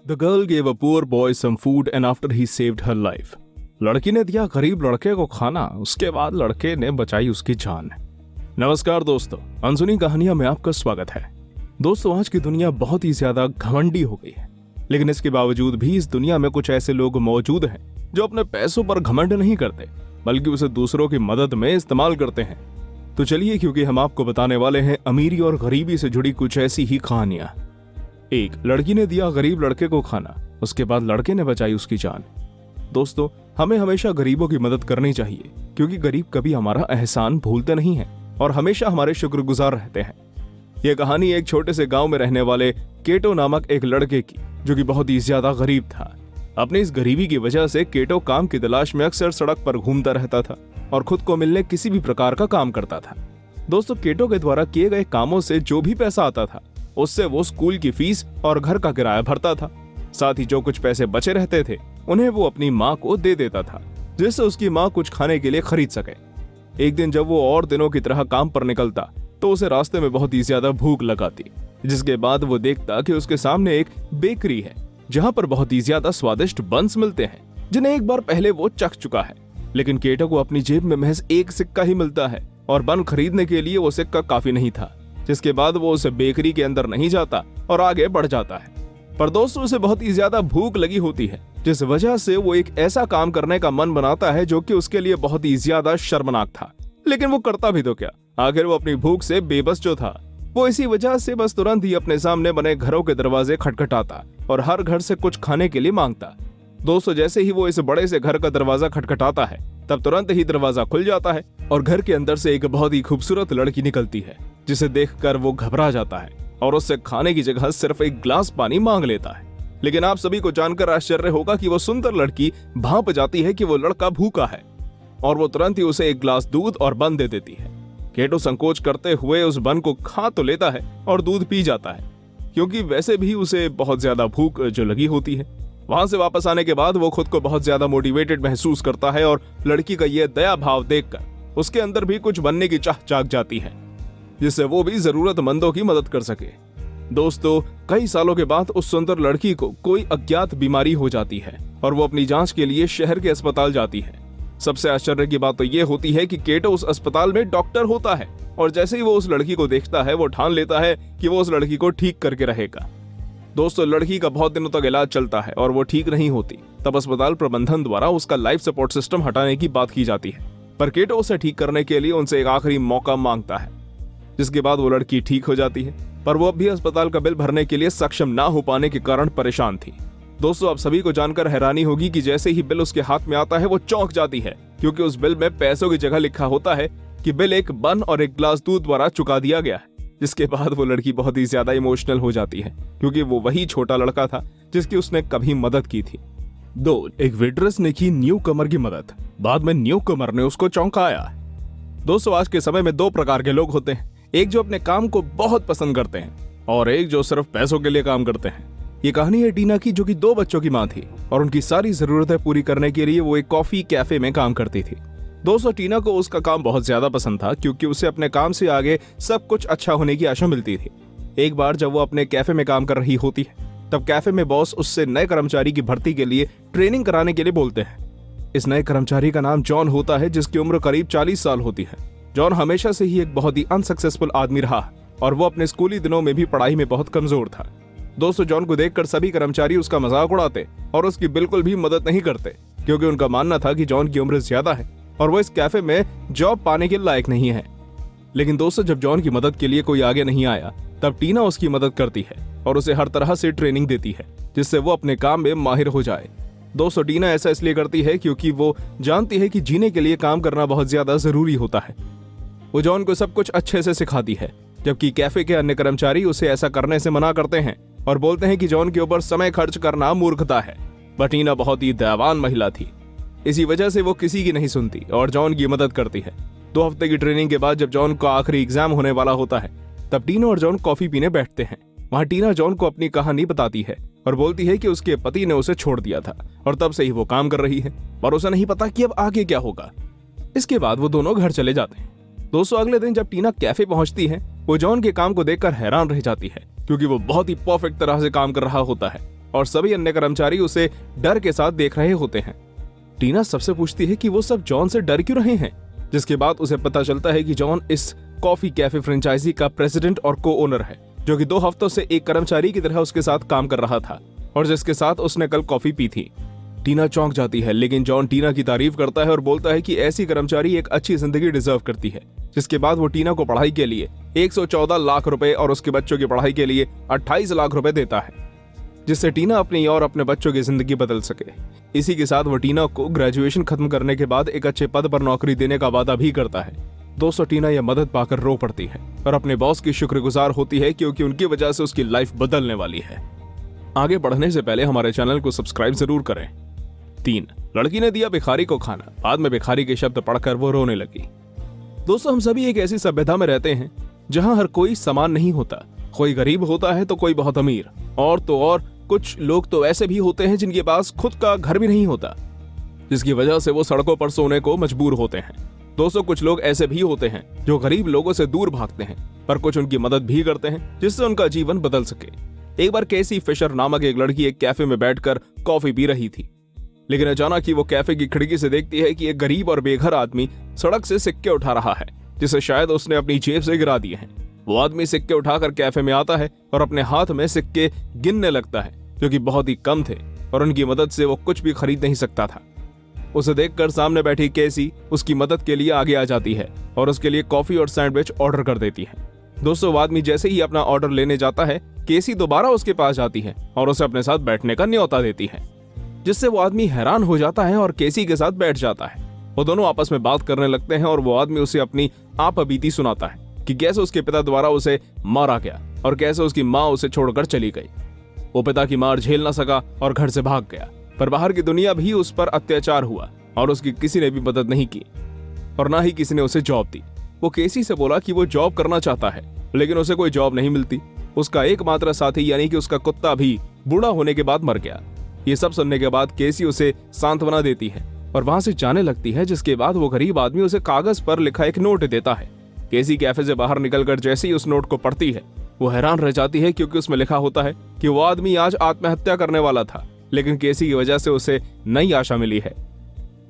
The girl gave a poor boy some food and after he saved her life. लड़की ने दिया गरीब लड़के को खाना, उसके बाद लड़के ने बचाई उसकी जान। नमस्कार दोस्तों, अनसुनी कहानियां में आपका स्वागत है। दोस्तों, आज की दुनिया बहुत ही ज्यादा घमंडी हो गई है, लेकिन इसके बावजूद भी इस दुनिया में कुछ ऐसे लोग मौजूद हैं जो अपने पैसों पर घमंड नहीं करते, बल्कि उसे दूसरों की मदद में इस्तेमाल करते हैं। तो चलिए, क्योंकि हम आपको बताने वाले हैं अमीरी और गरीबी से जुड़ी कुछ ऐसी ही कहानियां। एक लड़की ने दिया गरीब लड़के को खाना, उसके बाद लड़के ने बचाई उसकी जान। दोस्तों, हमें हमेशा गरीबों की मदद करनी चाहिए, क्योंकि गरीब कभी हमारा एहसान भूलते नहीं हैं और हमेशा हमारे शुक्रगुजार रहते हैं। यह कहानी एक छोटे से गांव में रहने वाले केटो नामक एक लड़के की, जो कि बहुत ही ज्यादा गरीब था। अपनी इस गरीबी की वजह से केटो काम की तलाश में अक्सर सड़क पर घूमता रहता था और खुद को मिलने किसी भी प्रकार का काम करता था। दोस्तों, केटो के द्वारा किए गए कामों से जो भी पैसा आता था, उससे वो स्कूल की फीस और घर का किराया भरता था। साथ ही जो कुछ पैसे बचे रहते थे, उन्हें वो अपनी माँ को दे देता था, जिससे उसकी माँ कुछ खाने के लिए खरीद सके। एक दिन जब वो और दिनों की तरह काम पर निकलता, तो उसे रास्ते में बहुत ही ज्यादा भूख लगाती, जिसके बाद वो देखता कि उसके सामने एक बेकरी है, जहाँ पर बहुत ही ज्यादा स्वादिष्ट बन्स मिलते हैं, जिन्हें एक बार पहले वो चख चुका है। लेकिन केटो को अपनी जेब में महज एक सिक्का ही मिलता है और बन खरीदने के लिए वो सिक्का काफी नहीं था, जिसके बाद वो उस बेकरी के अंदर नहीं जाता और आगे बढ़ जाता है। पर दोस्तों, उसे बहुत ही ज्यादा भूख लगी होती है, जिस वजह से वो एक ऐसा काम करने का मन बनाता है जो कि उसके लिए बहुत ही ज्यादा शर्मनाक था। लेकिन वो करता भी तो क्या, आखिर वो अपनी भूख से बेबस जो था। वो इसी वजह से बस तुरंत ही अपने सामने बने घरों के दरवाजे खटखटाता और हर घर से कुछ खाने के लिए मांगता। दोस्तों, जैसे ही वो इस बड़े से घर का दरवाजा खटखटाता है, तब तुरंत ही दरवाजा खुल जाता है और घर के अंदर से एक बहुत ही खूबसूरत लड़की निकलती है, जिसे देखकर वो घबरा जाता है और उससे खाने की जगह सिर्फ एक गिलास पानी मांग लेता है। लेकिन आप सभी को जानकर आश्चर्य होगा कि वो सुंदर लड़की भांप जाती है कि वो लड़का भूखा है और वो तुरंत ही उसे एक गिलास दूध और बन दे देती है। केटो संकोच करते हुए उस बन को खा तो लेता है और दूध पी जाता है, क्योंकि वैसे भी उसे बहुत ज्यादा भूख जो लगी होती है। वहां से वापस आने के बाद वो खुद को बहुत ज्यादा मोटिवेटेड महसूस करता है और लड़की का यह दया भाव देखकर उसके अंदर भी कुछ बनने की चाह जाग जाती है, जिससे वो भी जरूरतमंदों की मदद कर सके। दोस्तों, कई सालों के बाद उस सुंदर लड़की को कोई अज्ञात बीमारी हो जाती है और वो अपनी जांच के लिए शहर के अस्पताल जाती है। सबसे आश्चर्य की बात तो ये होती है कि केटो उस अस्पताल में डॉक्टर होता है और जैसे ही वो उस लड़की को देखता है, वो ठान लेता है कि वो उस लड़की को ठीक करके रहेगा। दोस्तों, लड़की का बहुत दिनों तक इलाज चलता है और वो ठीक नहीं होती। तब अस्पताल प्रबंधन द्वारा उसका लाइफ सपोर्ट सिस्टम हटाने की बात की जाती है, पर केटो उसे ठीक करने के लिए उनसे एक आखिरी मौका मांगता है, जिसके बाद वो लड़की ठीक हो जाती है। पर वो अब भी अस्पताल का बिल भरने के लिए सक्षम ना हो पाने के कारण परेशान थी। दोस्तों, आप सभी को जानकर हैरानी होगी कि जैसे ही बिल उसके हाथ में आता है, वो चौंक जाती है, क्योंकि उस बिल में पैसों की जगह लिखा होता है कि बिल एक बन और एक गिलास दूध द्वारा चुका दिया गया है। जिसके बाद वो लड़की बहुत ही ज्यादा इमोशनल हो जाती है, क्योंकि वो वही छोटा लड़का था जिसकी उसने कभी मदद की थी। 2. एक वेटरेस ने की न्यू कमर की मदद, बाद में न्यू कमर ने उसको चौंकाया। दोस्तों, आज के समय में दो प्रकार के लोग होते हैं, एक जो अपने काम को बहुत पसंद करते हैं और एक जो सिर्फ पैसों के लिए काम करते हैं। ये कहानी है टीना की, जो कि 2 बच्चों की माँ थी और उनकी सारी जरूरतें पूरी करने के लिए वो एक कॉफी कैफे में काम करती थी। दोस्तों, टीना को उसका काम बहुत ज्यादा पसंद था, क्योंकि उसे अपने काम से आगे सब कुछ अच्छा होने की आशा मिलती थी। एक बार जब वो अपने कैफे में काम कर रही होती है, तब कैफे में बॉस उससे नए कर्मचारी की भर्ती के लिए ट्रेनिंग कराने के लिए बोलते हैं। इस नए कर्मचारी का नाम जॉन होता है, जिसकी उम्र करीब 40 साल होती है। जॉन हमेशा से ही एक बहुत ही अनसक्सेसफुल आदमी रहा और वो अपने स्कूली दिनों में भी पढ़ाई में बहुत कमजोर था। दोस्तों, जॉन को देखकर सभी कर्मचारी उसका मजाक उड़ाते और उसकी बिल्कुल भी मदद नहीं करते, क्योंकि उनका मानना था कि जॉन की उम्र ज्यादा है और वो इस कैफे में जॉब पाने के लायक नहीं है। लेकिन दोस्तों, जब जॉन की मदद के लिए कोई आगे नहीं आया, तब टीना उसकी मदद करती है और उसे हर तरह से ट्रेनिंग देती है, जिससे वो अपने काम में माहिर हो जाए। दोस्तों, टीना ऐसा इसलिए करती है क्योंकि वो जानती है कि जीने के लिए काम करना बहुत ज्यादा जरूरी होता है। वो जॉन को सब कुछ अच्छे से सिखाती है, जबकि कैफे के अन्य कर्मचारी उसे ऐसा करने से मना करते हैं और बोलते हैं कि जॉन के ऊपर समय खर्च करना मूर्खता है। पर टीना बहुत ही दयावान महिला थी, इसी वजह से वो किसी की नहीं सुनती और जॉन की मदद करती है। 2 हफ्ते की ट्रेनिंग के बाद जब जॉन का आखिरी एग्जाम होने वाला होता है, तब टीना और जॉन कॉफी पीने बैठते हैं। वहाँ टीना जॉन को अपनी कहानी बताती है और बोलती है कि उसके पति ने उसे छोड़ दिया था और तब से ही वो काम कर रही है, पर उसे नहीं पता कि अब आगे क्या होगा। इसके बाद वो दोनों घर चले जाते हैं। दोस्तों, अगले दिन जब टीना कैफे पहुंचती है, वो जॉन के काम को देखकर हैरान रह जाती है, क्योंकि वो बहुत ही परफेक्ट तरह से काम कर रहा होता है। और सभी अन्य कर्मचारी उसे डर के साथ देख रहे होते हैं। टीना सबसे पूछती है कि वो सब जॉन से डर क्यों रहे हैं, जिसके बाद उसे पता चलता है कि जॉन इस कॉफी कैफे फ्रेंचाइजी का प्रेसिडेंट और को ओनर है, जो कि 2 हफ्तों से एक कर्मचारी की तरह उसके साथ काम कर रहा था और जिसके साथ उसने कल कॉफी पी थी। टीना चौंक जाती है, लेकिन जॉन टीना की तारीफ करता है और बोलता है कि ऐसी कर्मचारी एक अच्छी जिंदगी डिजर्व करती है। जिसके बाद वो टीना को पढ़ाई के लिए 114 लाख रुपए और उसके बच्चों की पढ़ाई के लिए 28 लाख रुपए देता है, जिससे टीना अपनी और अपने बच्चों की जिंदगी बदल सके। इसी के साथ वो टीना को ग्रेजुएशन खत्म करने के बाद एक अच्छे पद पर नौकरी देने का वादा भी करता है। दोस्तों, टीना यह मदद पाकर रो पड़ती है और अपने बॉस की शुक्रगुजार होती है, क्योंकि उनकी वजह से उसकी लाइफ बदलने वाली है। आगे बढ़ने से पहले हमारे चैनल को सब्सक्राइब जरूर करें। 3. लड़की ने दिया भिखारी को खाना। बाद में भिखारी के शब्द पढ़कर वो रोने लगी। दोस्तों, हम सभी एक ऐसी सभ्यता में रहते हैं जहां हर कोई समान नहीं होता। कोई गरीब होता है तो कोई बहुत अमीर, और तो और कुछ लोग तो ऐसे भी होते हैं जिनके पास खुद का घर भी नहीं होता, जिसकी वजह से वो सड़कों पर सोने को मजबूर होते हैं। दोस्तों, कुछ लोग ऐसे भी होते हैं जो गरीब लोगों से दूर भागते हैं, पर कुछ उनकी मदद भी करते हैं जिससे उनका जीवन बदल सके। एक बार केसी फिशर नामक एक लड़की एक कैफे में बैठकर कॉफी पी रही थी, लेकिन अचानक ही वो कैफे की खिड़की से देखती है कि एक गरीब और बेघर आदमी सड़क से सिक्के उठा रहा है, जिसे शायद उसने अपनी जेब से गिरा दिए हैं। वो आदमी सिक्के उठाकर कैफे में आता है और अपने हाथ में सिक्के गिनने लगता है, जो कि बहुत ही कम थे और उनकी मदद से वो कुछ भी खरीद नहीं सकता था। उसे देखकर सामने बैठी केसी उसकी मदद के लिए आगे आ जाती है और उसके लिए कॉफी और सैंडविच ऑर्डर कर देती है। दोस्तों, वो आदमी जैसे ही अपना ऑर्डर लेने जाता है, केसी दोबारा उसके पास जाती है और उसे अपने साथ बैठने का न्योता देती है, जिससे वो आदमी हैरान हो जाता है और केसी के साथ बैठ जाता है। वो दोनों आपस में बात करने लगते हैं और वो आदमी उसे अपनी आपबीती सुनाता है कि कैसे उसके पिता द्वारा उसे मारा गया और कैसे उसकी माँ उसे छोड़कर चली गई। वो पिता की मार झेल न सका और घर से भाग गया, पर बाहर की दुनिया भी उस पर अत्याचार हुआ और उसकी किसी ने भी मदद नहीं की और ना ही किसी ने उसे जॉब दी। वो केसी से बोला कि वो जॉब करना चाहता है, लेकिन उसे कोई जॉब नहीं मिलती। उसका एकमात्र साथी यानी कि उसका कुत्ता भी बूढ़ा होने के बाद मर गया। ये सब सुनने के बाद केसी उसे सांत्वना देती है और वहां से जाने लगती है, जिसके बाद वो गरीब आदमी उसे कागज पर लिखा एक नोट देता है। केसी कैफे से बाहर निकलकर जैसे ही उस नोट को पढ़ती है, वो हैरान रह जाती है, क्योंकि उसमें लिखा होता है कि वो आदमी आज आत्महत्या करने वाला था, लेकिन केसी की वजह से उसे नई आशा मिली है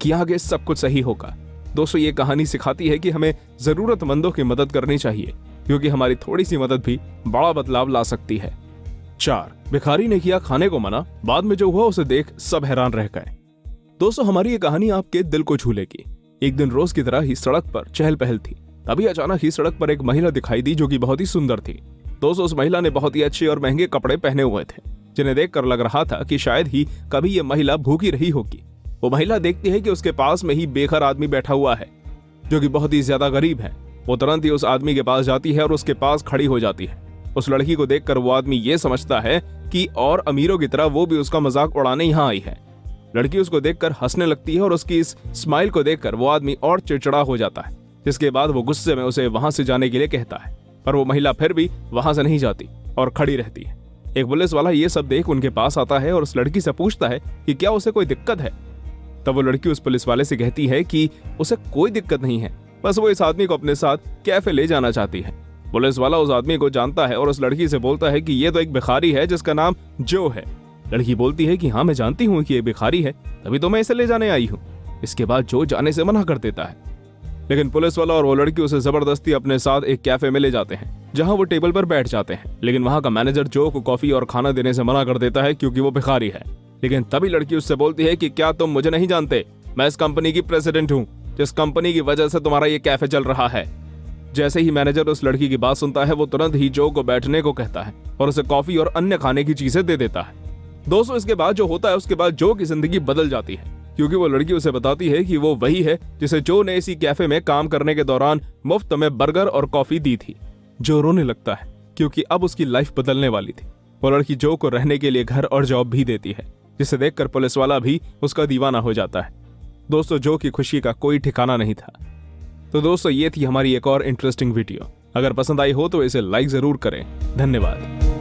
कि आगे सब कुछ सही होगा। दोस्तों, ये कहानी सिखाती है कि हमें जरूरतमंदों की मदद करनी चाहिए, क्योंकि हमारी थोड़ी सी मदद भी बड़ा बदलाव ला सकती है। 4. भिखारी ने किया खाने को मना। बाद में जो हुआ उसे देख सब हैरान रह गए। दोस्तों, हमारी ये कहानी आपके दिल को छू लेगी। एक दिन रोज की तरह ही सड़क पर चहल पहल थी। तभी अचानक ही सड़क पर एक महिला दिखाई दी, जो कि बहुत ही सुंदर थी। दोस्तों, उस महिला ने बहुत ही अच्छे और महंगे कपड़े पहने हुए थे, जिन्हें देखकर लग रहा था कि शायद ही कभी ये महिला भूखी रही होगी। वो महिला देखती है कि उसके पास में ही बेघर आदमी बैठा हुआ है, जो कि बहुत ही ज्यादा गरीब है। वो तुरंत ही उस आदमी के पास जाती है और उसके पास खड़ी हो जाती है। उस लड़की को देखकर वो आदमी ये समझता है कि और अमीरों की तरह वो भी उसका मजाक उड़ाने यहाँ आई है। लड़की उसको देखकर हंसने लगती है और उसकी इस स्माइल को देखकर वो आदमी और चिड़चिड़ा हो जाता है, जिसके बाद वो गुस्से में उसे वहां से जाने के लिए कहता है, पर वो महिला फिर भी वहां से नहीं जाती और खड़ी रहती है। एक पुलिस वाला ये सब देख उनके पास आता है और उस लड़की से पूछता है कि क्या उसे कोई दिक्कत है। तब वो लड़की उस पुलिस वाले से कहती है कि उसे कोई दिक्कत नहीं है, बस वो इस आदमी को अपने साथ कैफे ले जाना चाहती है। पुलिस वाला उस आदमी को जानता है और उस लड़की से बोलता है कि ये तो एक भिखारी है जिसका नाम जो है। लड़की बोलती है कि हाँ, मैं जानती हूँ कि ये भिखारी है, तभी तो मैं इसे ले जाने आई हूँ। इसके बाद जो जाने से मना कर देता है, लेकिन पुलिस वाला और वो लड़की उसे जबरदस्ती अपने साथ एक कैफे में ले जाते हैं, जहाँ वो टेबल पर बैठ जाते हैं। लेकिन वहाँ का मैनेजर जो को कॉफी और खाना देने से मना कर देता है, क्योंकि वो भिखारी है। लेकिन तभी लड़की उससे बोलती है कि क्या तुम मुझे नहीं जानते? मैं इस कंपनी की प्रेसिडेंट हूँ, जिस कंपनी की वजह से तुम्हारा ये कैफे चल रहा है। जैसे ही मैनेजर उस लड़की की बात सुनता है, वो तुरंत ही जो को बैठने को कहता है और उसे कॉफी और अन्य खाने की चीजें दे देता है। दोस्तों, इसके बाद जो होता है, उसके बाद जो की जिंदगी बदल जाती है, क्योंकि वो लड़की उसे बताती है कि वो वही है जिसे जो ने इसी कैफे में काम करने के दौरान मुफ्त में बर्गर और कॉफी दी थी। जो रोने लगता है, क्योंकि अब उसकी लाइफ बदलने वाली थी। वो लड़की जो को रहने के लिए घर और जॉब भी देती है, जिसे देखकर पुलिस वाला भी उसका दीवाना हो जाता है। दोस्तों, जो की खुशी का कोई ठिकाना नहीं था। तो दोस्तों, ये थी हमारी एक और इंटरेस्टिंग वीडियो। अगर पसंद आई हो तो इसे लाइक जरूर करें। धन्यवाद।